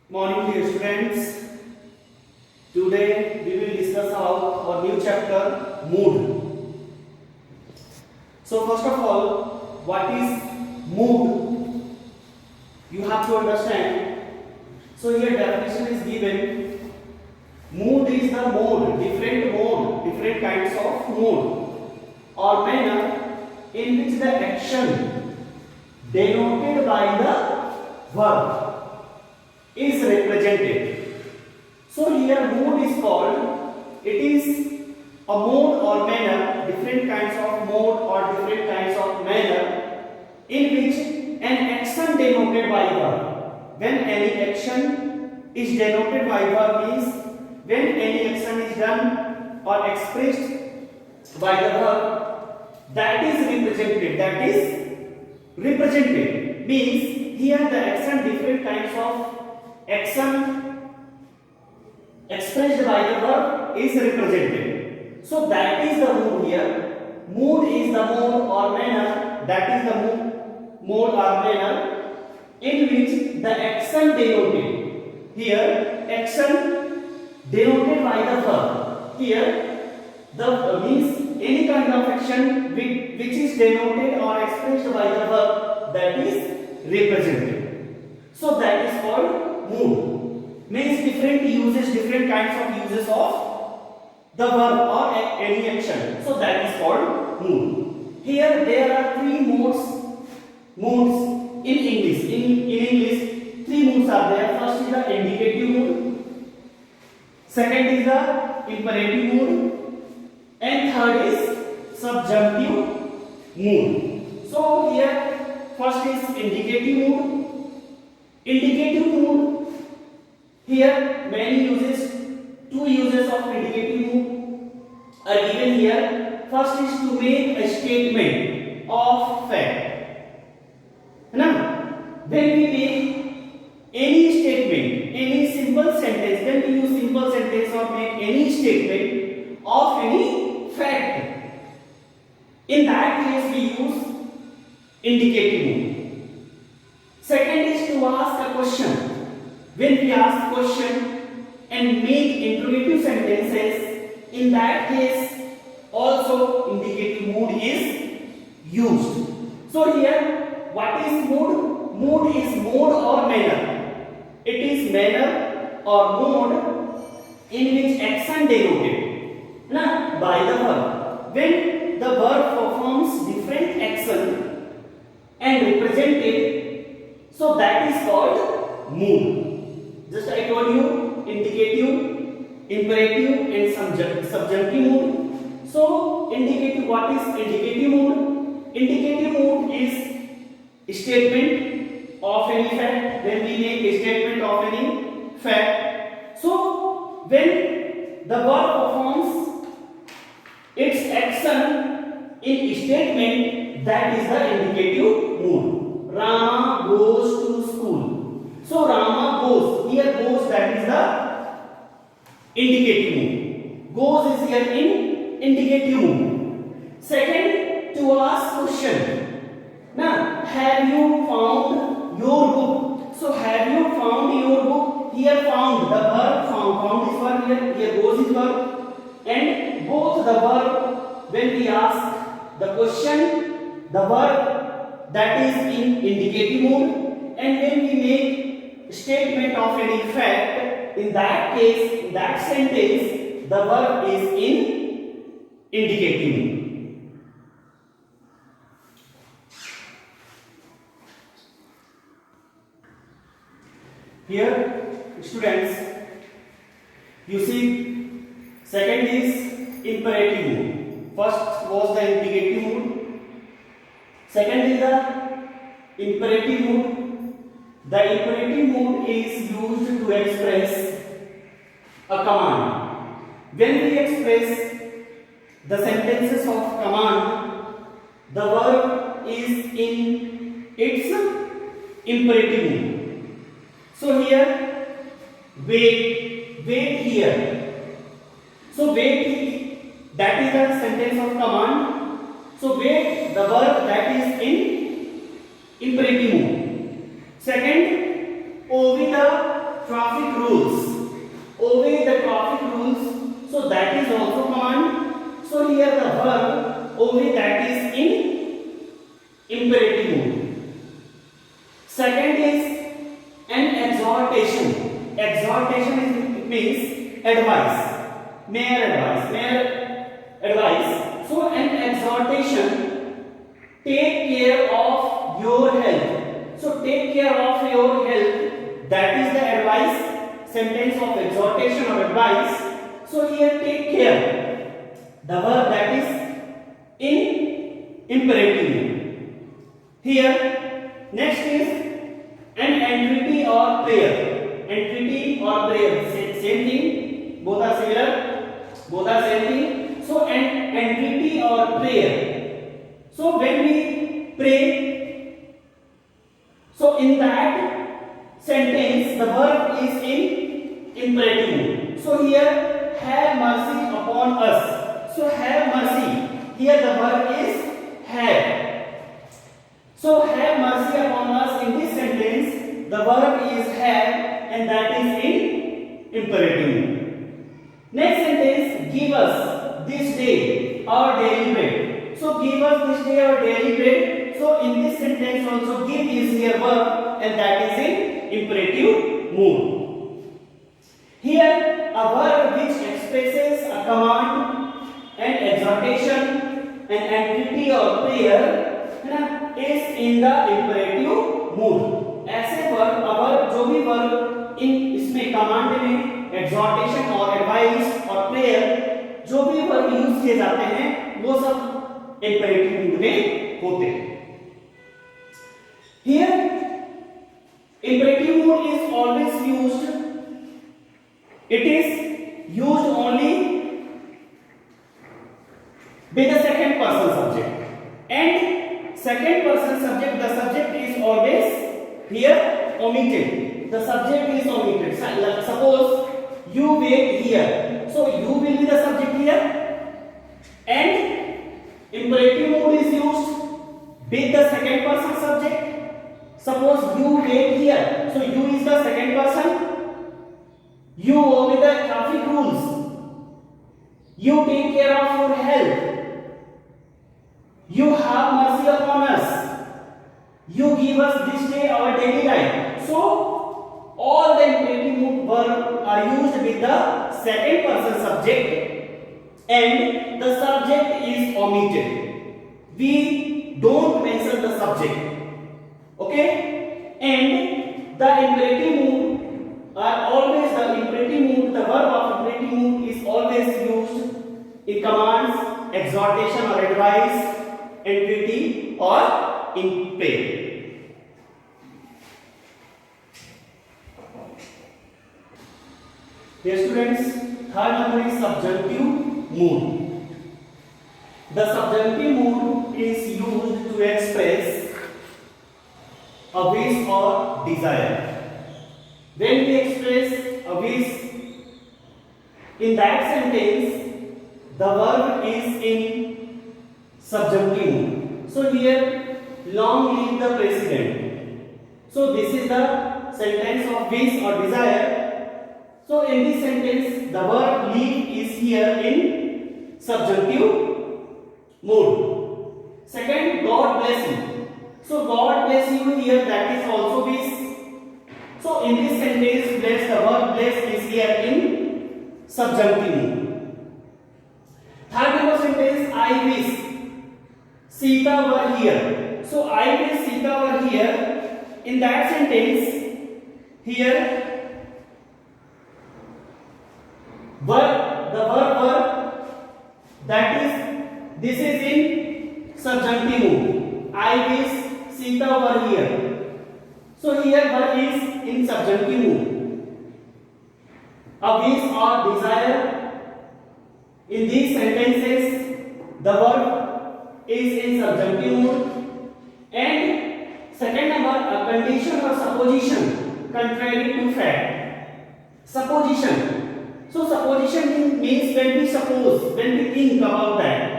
Morning dear students. Today we will discuss about our new chapter mood. So first of all, what is mood? You have to understand. So here definition is given. Mood is the mode, different kinds of mode or manner in which the action denoted by the verb is represented. So here mood is called, it is a mode or manner, different kinds of mode or different kinds of manner in which an action denoted by verb. When any action is denoted by verb means when any action is done or expressed by the verb that is represented means here the action, different kinds of action expressed by the verb is represented. So that is the mood here. Mood is the mode or manner, that is the mode or manner in which the action denoted. Here action denoted by the verb. Here the means any kind of action which is denoted or expressed by the verb that is represented. So that is called mood. Means different kinds of uses of the verb or any action. So that is called mood. Here there are three moods in English. In English, three moods are there. First is the indicative mood, second is the imperative mood, and third is subjunctive mood. So here first is indicative mood. Indicative mood, here many uses, two uses of indicative mood are given here. First is to make a statement of fact. Now, when we make any statement, any simple sentence, when we use simple sentence or make any statement of any fact, in that case we use indicative mood. Second is to ask a question. When we ask question and make interrogative sentences, in that case also indicative mood is used. So here what is mood? Mood is mode or manner. It is manner or mode in which action denoted by the verb. When the verb performs different action and represented, so that is called mood. Just I told you indicative, imperative and subjunctive mood. So indicative, what is indicative mood? Indicative mood is statement of any fact. When we make a statement of any fact, so when the verb performs its action in statement, that is the indicative mood. Rama goes to school. So Rama goes. Here goes, that is the indicative mood. Goes is here in indicative mood. Second, to ask question. Now, have you found your book? So have you found your book? Here found, the verb found is verb here. Here goes is verb. And both the verb, when we ask the question, the verb that is in indicative mood, and when we make statement of any fact, in that case, in that sentence, the verb is in indicative mood. Here, students, you see, second is imperative mood. First was the indicative mood. Second is the imperative mood. The imperative mood is used to express a command. When we express the sentences of command, the verb is in its imperative mood. So here, wait here. So wait, that is the sentence of command. So wait, the verb that is in imperative mood. Second, O with the traffic rules. Obey the traffic rules. So that is also command. So here the verb obey, that is in imperative mood. Second is an exhortation. Exhortation means advice. Mere advice. So an exhortation, take care of your health. So take care of your health, that is the advice sentence of exhortation or advice. So here take care, the verb that is in imperative. Here next is an entreaty or prayer. Entreaty or prayer, same thing, both are similar, both are same thing. So an entreaty or prayer. So when we pray, so in that sentence the verb is in imperative mood. So here have mercy upon us. So have mercy, here the verb is have. So have mercy upon us, in this sentence the verb is have, and that is in imperative mood. Next sentence, give us this day our daily bread. So give us this day our daily bread. So in this sentence also give is here verb, and that is in imperative mood. Here a verb which expresses a command, an exhortation, an entreaty or prayer is in the imperative mood. ऐसे verb, verb जो भी verb in इसमें command में, exhortation और advice और prayer जो भी verb use किए जाते हैं वो सब imperative mood में होते हैं. Here imperative mood is always used, it is used only with the second person subject, and second person subject, the subject is always here omitted, the subject is omitted. Suppose you wait here, so you will be the subject here, and imperative mood is used with the second person subject. Suppose you wait here, so you is the second person, you obey the traffic rules, you take care of your health, you have mercy upon us, you give us this day our daily life. So all the imperative mood verb are used with the second person subject, and the subject is omitted. We don't mention the subject. Okay? And the imperative mood are always, the imperative mood, the verb of imperative mood is always used in commands, exhortation or advice, entreaty or in prayer. Dear students, third number is subjunctive mood. The subjunctive mood is used to express a wish or desire. When we express a wish, in that sentence the verb is in subjunctive mood. So here, long live the president. So this is the sentence of wish or desire. So in this sentence the verb live is here in subjunctive mood. Second, God bless you. So God bless you, here that is also wish. So in this sentence bless, the verb bless is here in subjunctive mood. Third number sentence, I wish Sita were here. So I wish Sita were here. In that sentence, here verb, the verb that is, this is in subjunctive mood. I wish Sita were here. So here verb is in subjunctive mood. A wish or desire, in these sentences the verb is in subjunctive mood. And second number, a condition or supposition contrary to fact. Supposition. So supposition means when we suppose, when we think about that,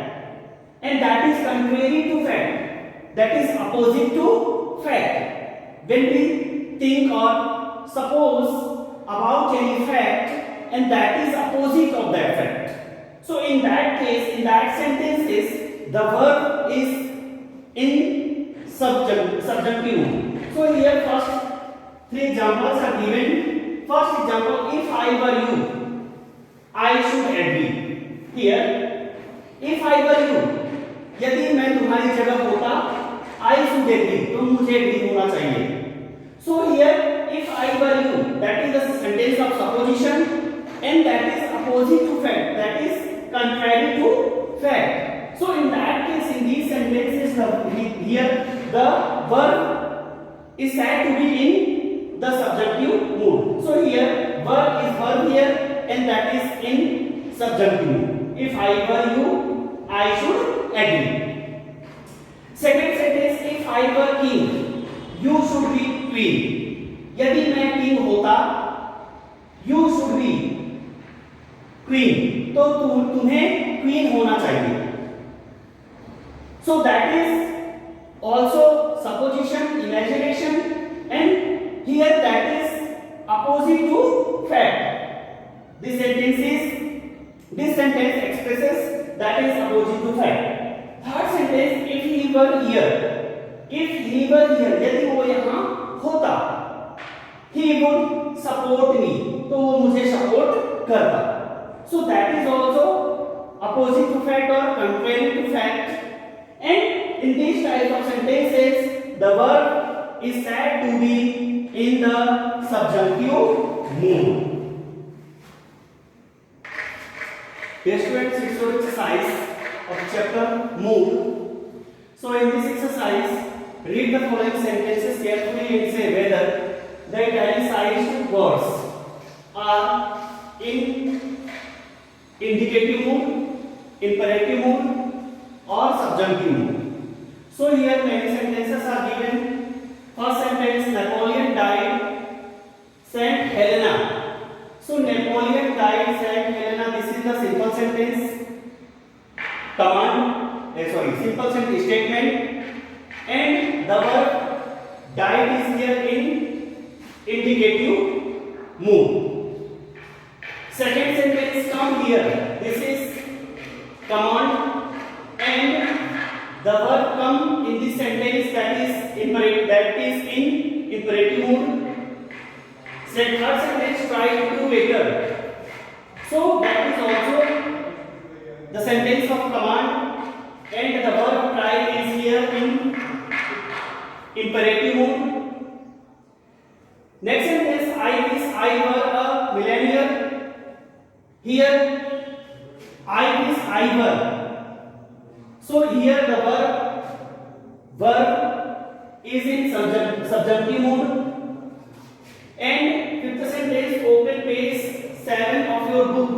and that is contrary to fact, that is opposite to fact. When we think or suppose about any fact and that is opposite of that fact. So in that case, in that sentences, the verb is in subjunctive mood. So here first three examples are given. First example, if I were you, I should agree. Here, if I were you, यदि मैं तुम्हारी जगह होता, I should agree, तो मुझे agree होना चाहिए. So here, if I were you, that is the sentence of supposition, and that is opposite to fact, that is contrary to fact. So in that case, in these sentences, here the verb is said to be in the subjunctive mood. So here verb is verb here, and that is in subjunctive mood. If I were you, I should agree. Second sentence, if I were king, you should be queen. यदि मैं king होता, you should be queen. तो तुम्हें queen होना चाहिए. So that is also supposition, imagination, and here that is opposite to fact. This sentence expresses that is opposite to fact. Third sentence, if he were here, यदि वो यहाँ होता, he would support me, तो वो मुझे support करता. So that is also opposite to fact or contrary to fact. And in these types of sentences, the verb is said to be in the subjunctive mood. Dear students, it's your exercise of chapter mood. So in this exercise, read the following sentences carefully and say whether the italicized words are in indicative mood, imperative mood, or subjunctive mood. So here many sentences are given. First sentence, Napoleon died Saint Helena. So Napoleon died Saint Helena. This is the simple sentence. Simple sentence statement. And the word died is here in indicative mood. Second sentence come here. This is command, and the verb come in this sentence that is in imperative mood. Third sentence, try to do better. So that is also the sentence of command, and the verb try is here in imperative mood. Next sentence, I wish I were a millionaire. Here, I wish I were. So here the verb is in subjunctive mood. And fifth sentence, open page 7 of your book.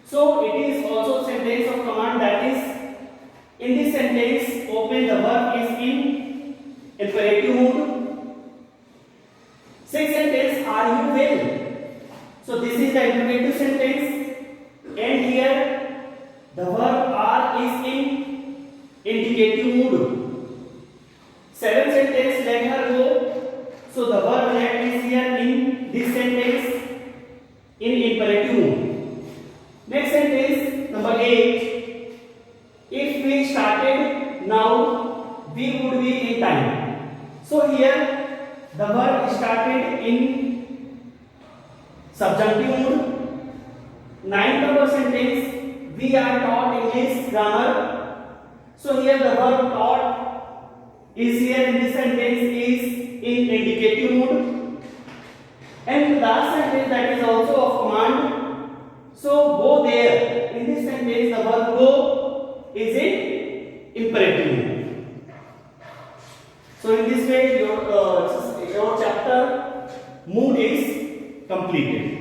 So it is also sentence of command, that is in this sentence open, the verb is in imperative mood. Sixth sentence, are you well? So this is the interrogative sentence, and here the verb are is in indicative mood. Seventh sentence, let her go. So the verb let is here in this sentence in imperative mood. Next sentence, number 8. If we started now, we would be in time. So here the verb started in subjunctive mood. Ninth number sentence, we are taught English grammar. So here the verb taught is here in this sentence is in indicative mood. And last sentence, that is also of command. So go there. In this sentence the verb go is in imperative mood. So in this way your chapter mood is completed.